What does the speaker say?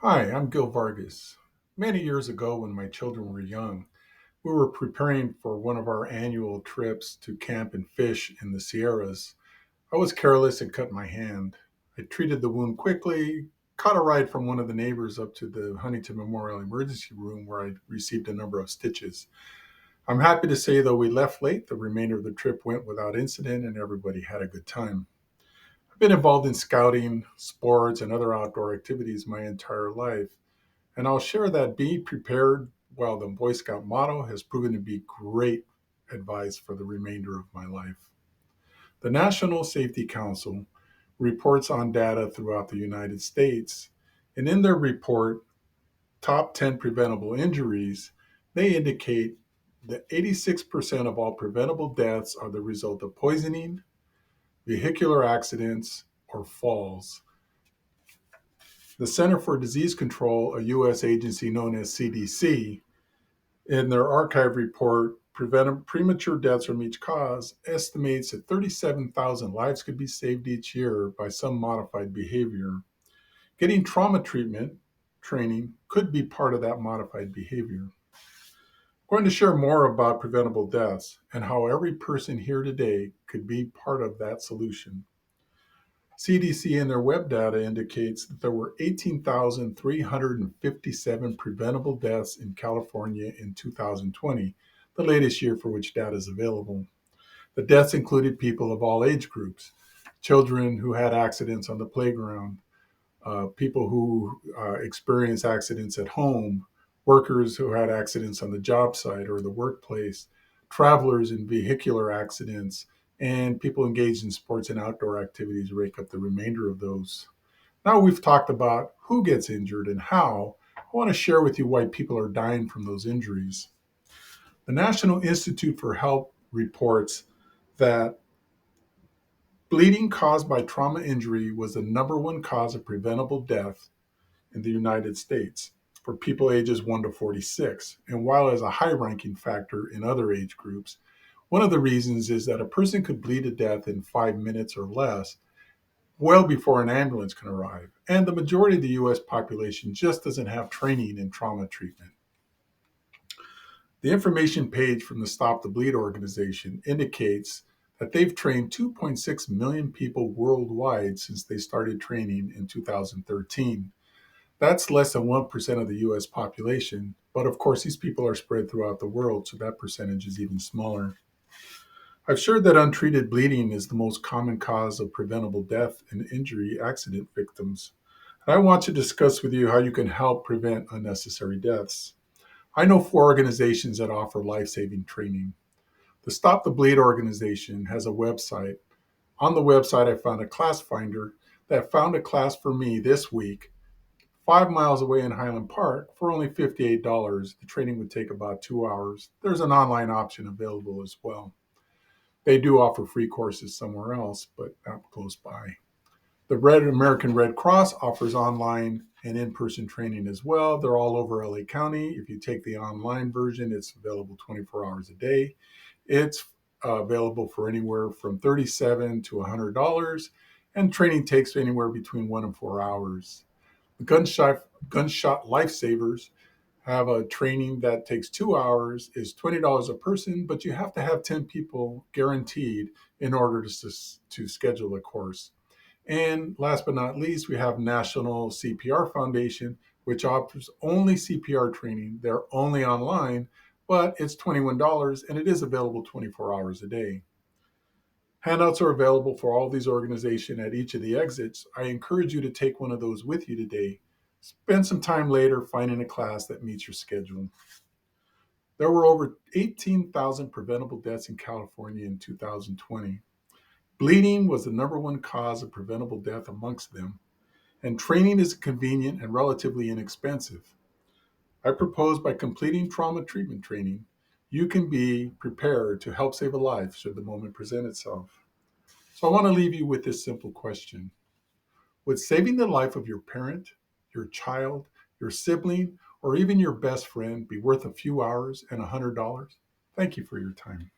Hi, I'm Gil Vargas. Many years ago, when my children were young, we were preparing for one of our annual trips to camp and fish in the Sierras. I was careless and cut my hand. I treated the wound quickly, caught a ride from one of the neighbors up to the Huntington Memorial Emergency Room where I received a number of stitches. I'm happy to say, though we left late, the remainder of the trip went without incident and everybody had a good time. I've been involved in scouting, sports, and other outdoor activities my entire life. And I'll share that be prepared, while the Boy Scout motto has proven to be great advice for the remainder of my life. The National Safety Council reports on data throughout the United States. And in their report, Top 10 Preventable Injuries, they indicate that 86% of all preventable deaths are the result of poisoning, vehicular accidents, or falls. The Center for Disease Control, a U.S. agency known as CDC, in their archive report, Premature Deaths from Each Cause, estimates that 37,000 lives could be saved each year by some modified behavior. Getting trauma treatment training could be part of that modified behavior. I'm going to share more about preventable deaths and how every person here today could be part of that solution. CDC in their web data indicates that there were 18,357 preventable deaths in California in 2020, the latest year for which data is available. The deaths included people of all age groups, children who had accidents on the playground, people who experienced accidents at home, workers who had accidents on the job site or the workplace, travelers in vehicular accidents, and people engaged in sports and outdoor activities rake up the remainder of those. Now we've talked about who gets injured and how. I want to share with you why people are dying from those injuries. The National Institute for Health reports that bleeding caused by trauma injury was the number one cause of preventable death in the United States for people ages 1 to 46. And while as a high ranking factor in other age groups, one of the reasons is that a person could bleed to death in 5 minutes or less, well before an ambulance can arrive. And the majority of the US population just doesn't have training in trauma treatment. The information page from the Stop the Bleed organization indicates that they've trained 2.6 million people worldwide since they started training in 2013. That's less than 1% of the US population, but of course, these people are spread throughout the world, so that percentage is even smaller. I've shared that untreated bleeding is the most common cause of preventable death and injury accident victims. And I want to discuss with you how you can help prevent unnecessary deaths. I know 4 organizations that offer life saving training. The Stop the Bleed organization has a website. On the website, I found a class finder that found a class for me this week 5 miles away in Highland Park for only $58. The training would take about 2 hours. There's an online option available as well. They do offer free courses somewhere else, but not close by. The American Red Cross offers online and in person training as well. They're all over LA County. If you take the online version, it's available 24 hours a day. It's available for anywhere from $37 to $100, and training takes anywhere between 1 and 4 hours. The gunshot lifesavers have a training that takes 2 hours, is $20 a person, but you have to have 10 people guaranteed in order to schedule a course. And last but not least, we have National CPR Foundation, which offers only CPR training. They're only online, but it's $21 and it is available 24 hours a day. Handouts are available for all these organizations at each of the exits. I encourage you to take one of those with you today. Spend some time later finding a class that meets your schedule. There were over 18,000 preventable deaths in California in 2020. Bleeding was the number one cause of preventable death amongst them, and training is convenient and relatively inexpensive. I propose by completing trauma treatment training, you can be prepared to help save a life should the moment present itself. So I want to leave you with this simple question. Would saving the life of your parent, your child, your sibling, or even your best friend be worth a few hours and $100? Thank you for your time.